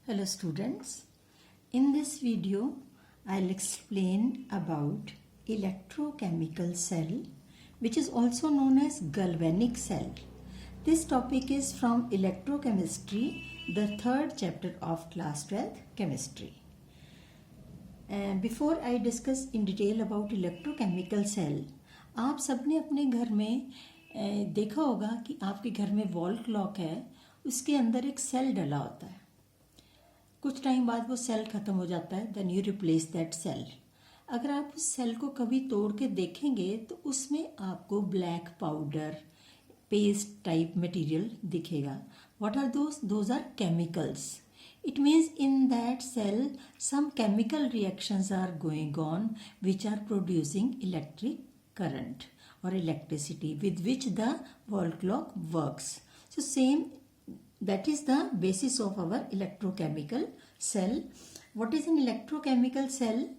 Hello students, in this video I'll explain about electrochemical cell, which is also known as galvanic cell. This topic is from electrochemistry, the third chapter of class 12th chemistry. Before I discuss in detail about electrochemical cell, आप सबने अपने घर में देखा होगा कि आपके घर में वॉल क्लॉक है, उसके अंदर एक सेल डला होता है. कुछ टाइम बाद वो सेल ख़त्म हो जाता है, then you replace that cell. अगर आप उस सेल को कभी तोड़ के देखेंगे तो उसमें आपको black powder paste type material दिखेगा. What are those are chemicals. It means in that cell some chemical reactions are going on which are producing electric current or electricity with which the wall clock works. So same, that is the basis of our electrochemical cell. What is an electrochemical cell?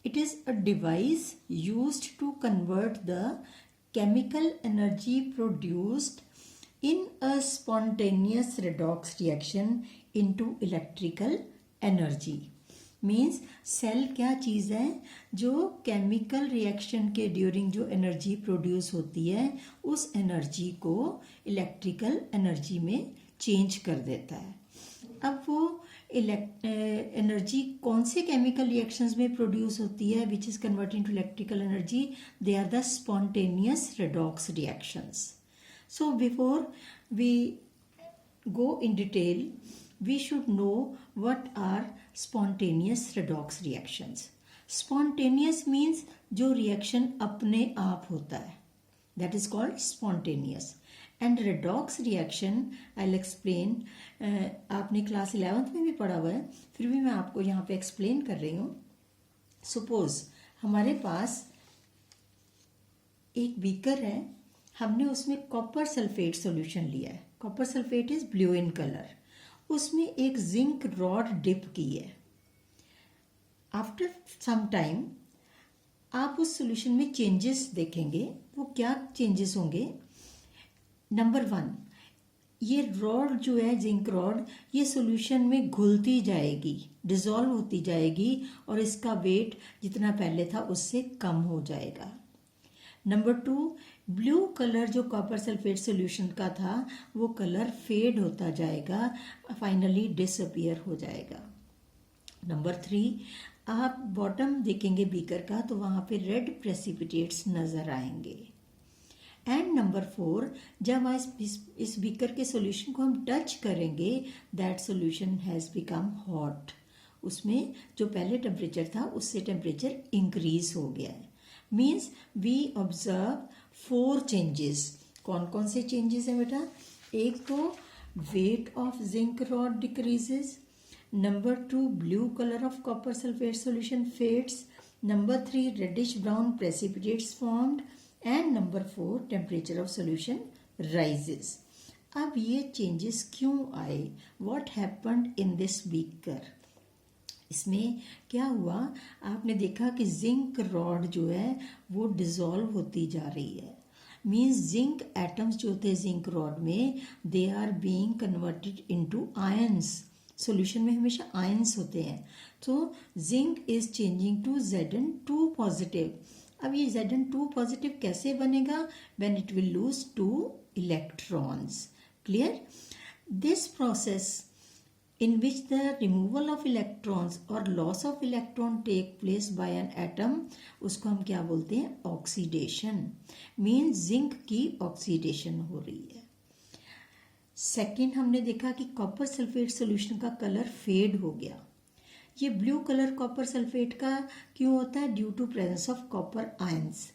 It is a device used to convert the chemical energy produced in a spontaneous redox reaction into electrical energy. Means cell क्या चीज़ है जो chemical reaction के during जो energy produce होती है उस energy को इलेक्ट्रिकल एनर्जी में चेंज कर देता है. अब वो एनर्जी कौन से केमिकल रिएक्शंस में प्रोड्यूस होती है which is converted to electrical energy? They are the spontaneous redox reactions. So before we go in detail, we should know what are spontaneous redox reactions. Spontaneous means जो reaction अपने आप होता है, that is called spontaneous. And redox reaction I'll explain. आपने class 11th में भी पढ़ा हुआ है, फिर भी मैं आपको यहाँ पे explain कर रही हूँ. Suppose हमारे पास एक बीकर है, हमने उसमें कॉपर सल्फेट सॉल्यूशन लिया है. Copper sulphate is blue in colour. उसमें एक जिंक रॉड डिप की है. आफ्टर सम टाइम आप उस सॉल्यूशन में चेंजेस देखेंगे. वो क्या चेंजेस होंगे? नंबर 1, ये रॉड जो है जिंक रॉड, ये सॉल्यूशन में घुलती जाएगी, डिसॉल्व होती जाएगी और इसका वेट जितना पहले था उससे कम हो जाएगा. नंबर 2, ब्लू कलर जो कॉपर सल्फेट सॉल्यूशन का था वो कलर फेड होता जाएगा, फाइनली डिसअपियर हो जाएगा. नंबर 3, आप बॉटम देखेंगे बीकर का तो वहाँ पे रेड प्रेसिपिटेट्स नज़र आएंगे. एंड नंबर 4, जब इस बीकर के सॉल्यूशन को हम टच करेंगे that solution has become hot. उसमें जो पहले टेम्परेचर था उससे टेम्परेचर इंक्रीज हो गया है. Means we observe 4 changes. कौन कौन से चेंजेस हैं बेटा? एक तो weight of zinc rod decreases. Number 2, blue colour of copper sulphate solution fades. Number 3, reddish brown precipitates formed. And number 4, temperature of solution rises. अब ये चेंजेस क्यों आए? What happened in this beaker? इसमें क्या हुआ? आपने देखा कि जिंक रॉड जो है वो डिसॉल्व होती जा रही है. मीन्स जिंक एटम्स जो थे जिंक रॉड में they are being converted into ions. Solution में हमेशा आयंस होते हैं. तो zinc is changing to Zn2 positive. अब ये Zn2 पॉजिटिव कैसे बनेगा? When it will lose 2 electrons. Clear? This process in which the removal of electrons or loss of electron take place by an atom, उसको हम क्या बोलते हैं? Oxidation. Means zinc की ऑक्सीडेशन हो रही है. सेकेंड, हमने देखा कि कॉपर सल्फेट सॉल्यूशन का कलर फेड हो गया. ये ब्लू कलर कॉपर सल्फेट का क्यों होता है? Due to presence of copper ions.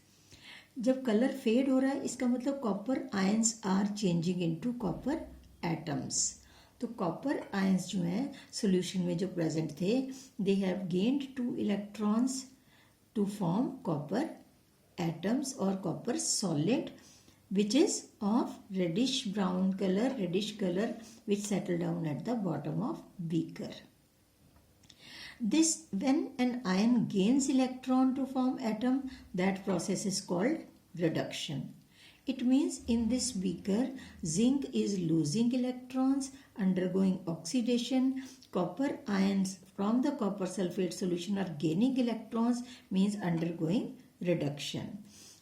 जब कलर फेड हो रहा है इसका मतलब copper ions are changing into copper atoms. तो कॉपर आयंस जो हैं सॉल्यूशन में जो प्रेजेंट थे they have gained 2 electrons to form copper atoms और copper solid which is of reddish brown colour, reddish colour which settle down at the bottom of beaker. This, when an ion gains electron to form atom, that process is called reduction. It means in this beaker zinc is losing electrons undergoing oxidation. Copper ions from the copper sulfate solution are gaining electrons, means undergoing reduction.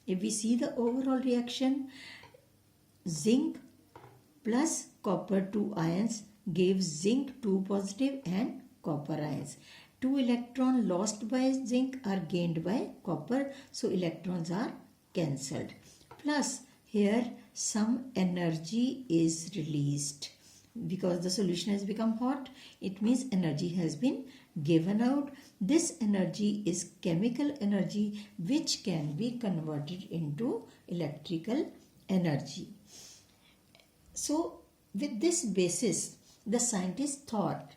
If we see the overall reaction, zinc plus copper 2 ions gave zinc 2 positive and copper ions. 2 electrons lost by zinc are gained by copper, so electrons are cancelled. Plus here some energy is released. Because the solution has become hot, it means energy has been given out. This energy is chemical energy which can be converted into electrical energy. So with this basis the scientist thought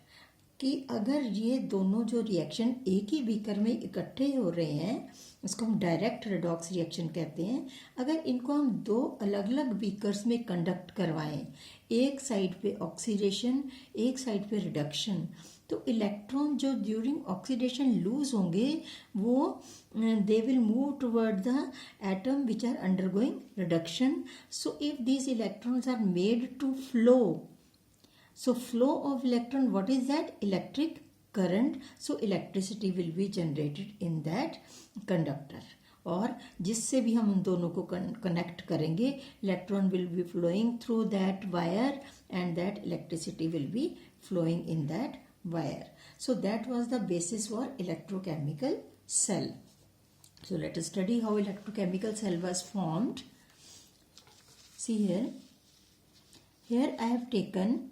कि अगर ये दोनों जो reaction एक ही beaker में इकट्ठे हो रहे हैं, उसको हम डायरेक्ट रेडॉक्स रिएक्शन कहते हैं, अगर इनको हम दो अलग अलग बीकर्स में कंडक्ट करवाएं, एक साइड पे ऑक्सीडेशन एक साइड पे रिडक्शन, तो इलेक्ट्रॉन जो ड्यूरिंग ऑक्सीडेशन लूज होंगे वो they will move toward the atom which are undergoing reduction. So if these electrons are made to flow, so flow of electron, what is that? Electric current. So electricity will be generated in that conductor. और जिससे भी हम उन दोनों को connect करेंगे, electron will be flowing through that wire and that electricity will be flowing in that wire. So that was the basis for electrochemical cell. So let us study how electrochemical cell was formed. See here. Here I have taken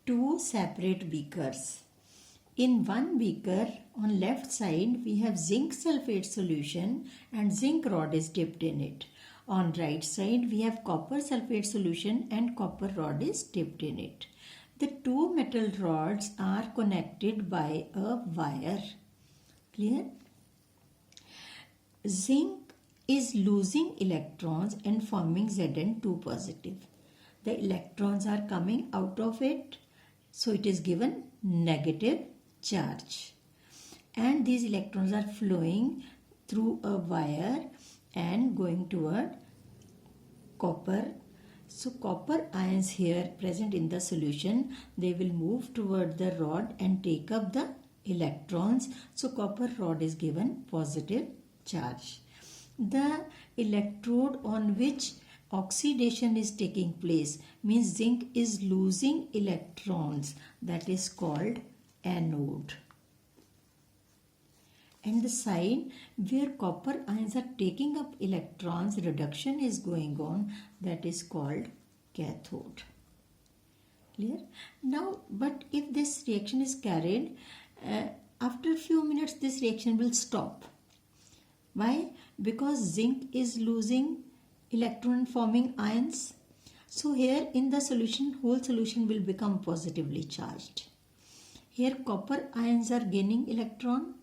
two separate beakers. In one beaker on left side we have zinc sulfate solution and zinc rod is dipped in it. On right side we have copper sulfate solution and copper rod is dipped in it. The two metal rods are connected by a wire. Clear? Zinc is losing electrons and forming Zn2 positive. The electrons are coming out of it, so it is given negative charge. And these electrons are flowing through a wire and going toward copper. So copper ions here present in the solution, they will move toward the rod and take up the electrons. So copper rod is given positive charge. The electrode on which oxidation is taking place means zinc is losing electrons, that is called anode. And the side where copper ions are taking up electrons, reduction is going on, that is called cathode. Clear? Now, but if this reaction is carried, after a few minutes this reaction will stop. Why? Because zinc is losing electron forming ions. So here in the solution, whole solution will become positively charged. Here copper ions are gaining electron.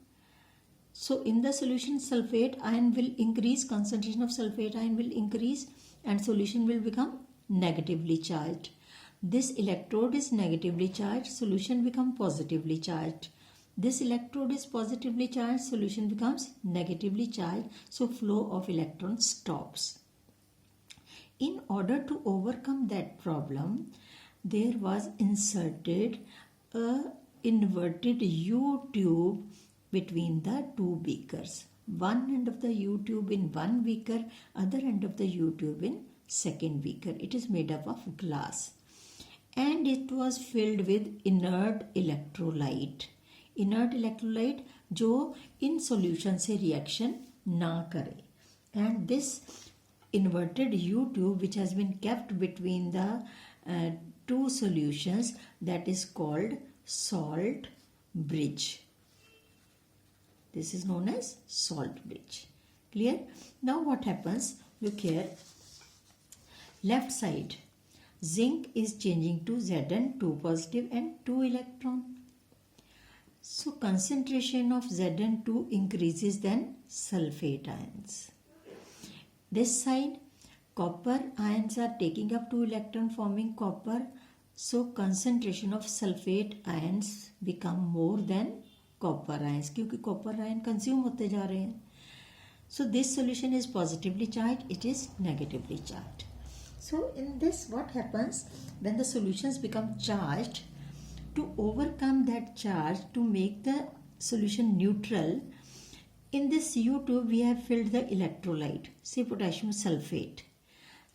So in the solution sulfate ion will increase, concentration of sulfate ion will increase and solution will become negatively charged. This electrode is negatively charged, solution become positively charged. This electrode is positively charged, solution becomes negatively charged, so flow of electrons stops. In order to overcome that problem, there was inserted a inverted U-tube between the two beakers. One end of the U-tube in one beaker, other end of the U-tube in second beaker. It is made up of glass. And it was filled with inert electrolyte. Inert electrolyte जो in solution से reaction ना करे. And this inverted U-tube which has been kept between the two solutions, that is called salt bridge. This is known as salt bridge. Clear? Now what happens? Look here. Left side, zinc is changing to Zn2 positive and 2 electron. So concentration of Zn2 increases than sulfate ions. This side, copper ions are taking up 2 electron forming copper. So concentration of sulfate ions become more than copper ions क्योंकि copper ion consume होते जा रहे हैं. So this solution is positively charged, it is negatively charged. So in this, what happens when the solutions become charged? To overcome that charge, to make the solution neutral, in this U tube we have filled the electrolyte, say potassium sulfate.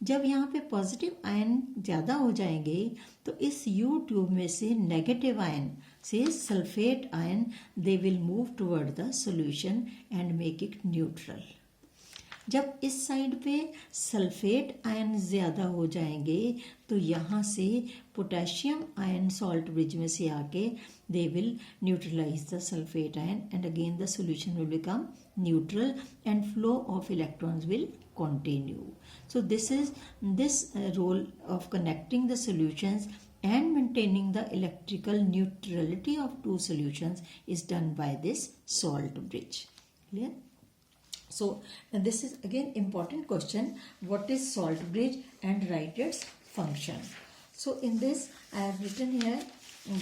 जब यहाँ पे positive ion ज़्यादा हो जाएंगे तो इस U tube में से नेगेटिव आयन से sulphate ion they will move toward the solution and make it neutral. जब इस साइड पे सल्फेट आयन ज़्यादा हो जाएंगे तो यहाँ से पोटेशियम आयन सॉल्ट ब्रिज में से आके they will neutralise the sulphate ion and again the solution will become neutral and flow of electrons will continue. So this is role of connecting the solutions and maintaining the electrical neutrality of two solutions is done by this salt bridge. Clear? So this is again important question. What is salt bridge and write its function. So in this I have written here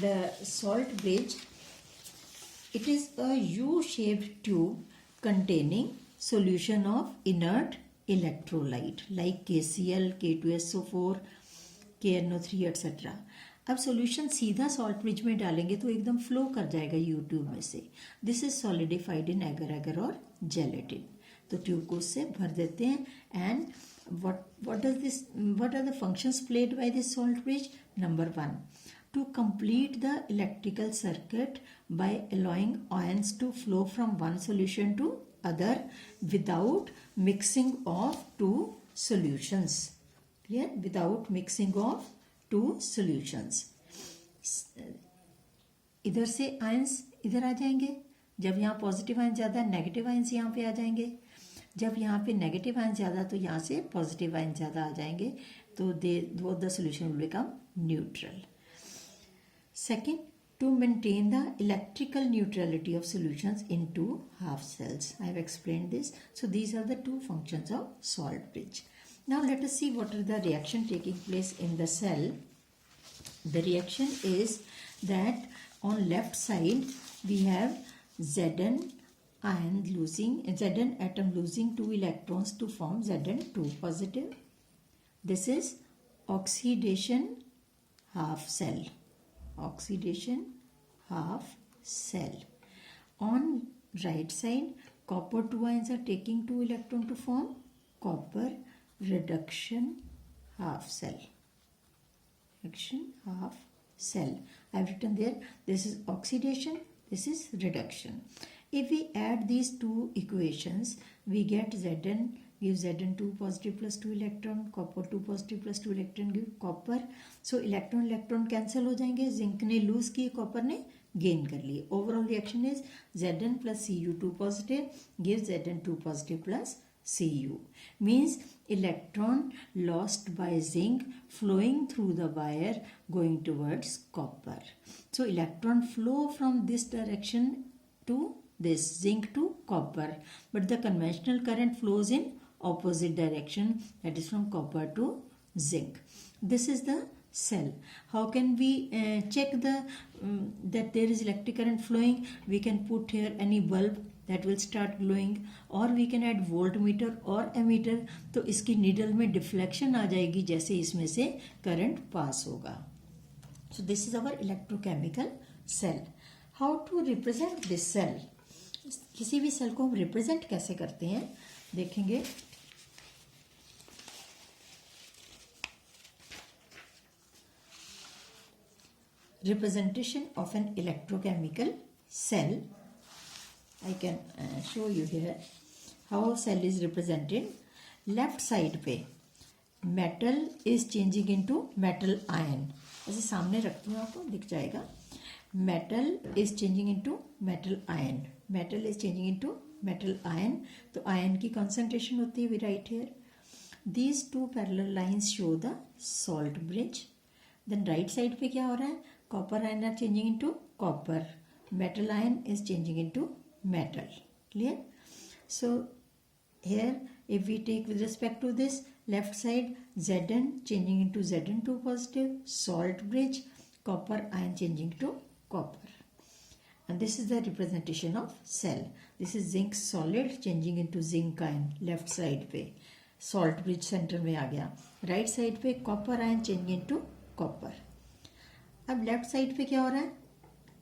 the salt bridge. It is a U-shaped tube containing solution of inert electrolyte like KCl, K2SO4, KNO3 etcetera. अब solution सीधा salt bridge में डालेंगे तो एकदम flow कर जाएगा you tube में से. This is solidified in agar agar और जेलेटिन. तो ट्यूब को उससे भर देते हैं. And what are the functions played by this salt bridge? Number 1, to complete the electrical circuit by allowing ions to flow from one solution to other without mixing of two solutions. Clear? Without mixing of two solutions. इधर से ions इधर आ जाएंगे. जब यहाँ positive ion ज़्यादा, negative ions यहाँ पे आ जाएंगे. जब यहाँ पे नेगेटिव आयन ज़्यादा तो यहाँ से पॉजिटिव आयन ज़्यादा आ जाएंगे. तो both the solution will become neutral. Second, to maintain the electrical neutrality of solutions in two half cells. I have explained this. So these are the two functions of salt bridge. Now let us see what are the reaction taking place in the cell. The reaction is that on left side we have Zn atom losing 2 electrons to form Zn2 positive. This is oxidation half cell. Oxidation half cell. On right side, copper 2 ions are taking 2 electrons to form copper reduction half cell. Reduction half cell. I have written there, this is oxidation, this is reduction. If we add these two equations, we get Zn gives Zn2 positive plus 2 electron, copper 2 positive plus 2 electron give copper. So electron cancel हो जाएंगे. Zinc ने loose किए, copper ने gain कर लिए. Overall reaction is Zn plus Cu2 positive gives Zn2 positive plus Cu. Means electron lost by zinc flowing through the wire going towards copper. So electron flow from this direction to this zinc to copper, but the conventional current flows in opposite direction, that is from copper to zinc. This is the cell. How can we check that there is electric current flowing? We can put here any bulb that will start glowing, or we can add voltmeter or ammeter. तो इसकी needle में deflection आ जाएगी जैसे इसमें से current pass होगा. So this is our electrochemical cell. How to represent this cell? किसी भी सेल को हम रिप्रेजेंट कैसे करते हैं देखेंगे. Representation of an electrochemical cell. I can show you here how cell is represented. Left side पे metal is changing into metal ion. ऐसे सामने रखती हूँ, आपको दिख जाएगा. Metal is changing into metal ion. Metal is changing into metal ion. तो ion की concentration होती है, we write here. These two parallel lines show the salt bridge. Then right side पे क्या हो रहा है? Copper ion are changing into copper. Metal ion is changing into metal. Clear? So here if we take with respect to this left side, Zn changing into Zn2 positive, salt bridge, copper ion changing to copper. And this is the representation of cell. This is zinc solid changing into zinc ion left side पे. Salt bridge centre में आ गया। Right side पे copper ion change into copper. अब left side पे क्या हो रहा है?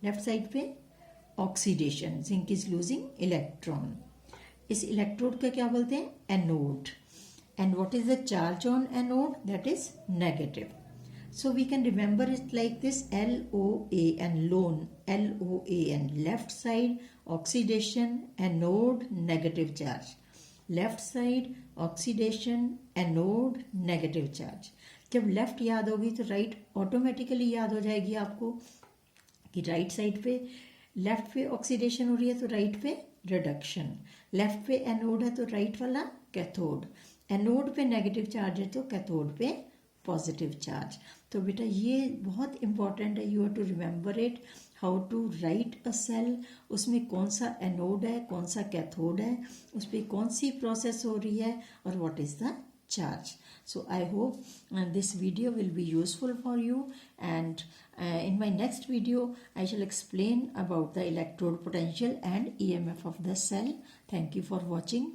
लेफ्ट साइड पे oxidation, zinc is losing electron. इस इलेक्ट्रोड का क्या बोलते हैं? Anode. And what is the charge on anode? That is negative. So we can remember it like this: LOAN, lone, LOAN, left side oxidation, anode, negative charge. Left side oxidation, anode, negative charge. जब left याद होगी तो right automatically याद हो जाएगी आपको कि right side पे लेफ्ट पे ऑक्सीडेशन हो रही है तो राइट पे रिडक्शन, लेफ्ट पे एनोड है तो राइट वाला कैथोड, एनोड पे नेगेटिव चार्ज है तो कैथोड पे पॉजिटिव चार्ज। तो बेटा ये बहुत इंपॉर्टेंट है, you have to remember it, how to write a cell, उसमें कौन सा एनोड है, कौन सा कैथोड है, उस पर कौन सी प्रोसेस हो रही है और what is the charge. So I hope this video will be useful for you, and in my next video I shall explain about the electrode potential and EMF of the cell. Thank you for watching.